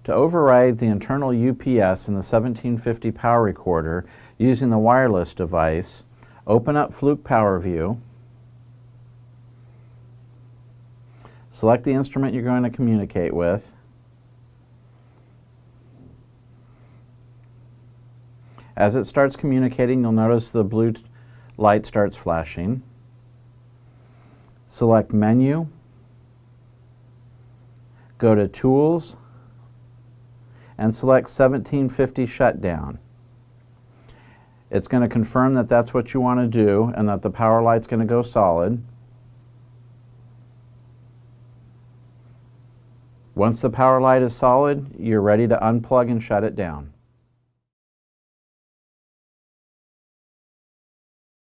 To override the internal UPS in the 1750 power recorder using the wireless device, open up Fluke PowerView, select the instrument you're going to communicate with, as it starts communicating, you'll notice the blue light starts flashing. Select Menu, go to Tools, and select 1750 Shutdown. It's going to confirm that that's what you want to do and that the power light's going to go solid. Once the power light is solid, you're ready to unplug and shut it down.